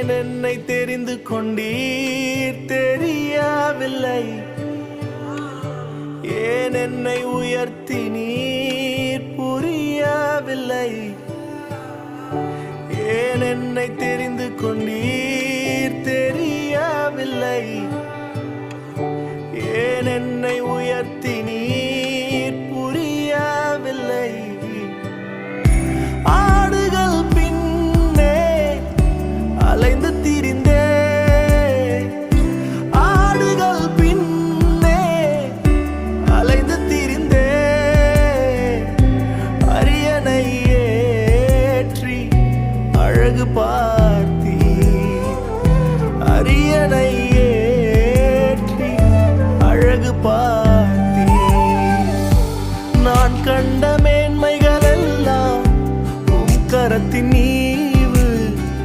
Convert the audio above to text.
ஏன் என்னை தெரிந்து கொண்டீர் தெரியவில்லை, ஏன் என்னை உயர்த்தினீர் புரியவில்லை, ஏன் என்னை தெரிந்து கொண்டீர் தெரியவில்லை, ஏன் என்னை உயர்த்தினீர் புரியவில்லை. ஆடுகள் பின்னே அலைந்து திரிந்தே, ஆடுகள் பின்னே அலைந்து திரிந்தே, அரியணை ஏற்றி அழகு பார்த்தீர், அரியணை ஏற்றி அழகு பார்த்தீர்.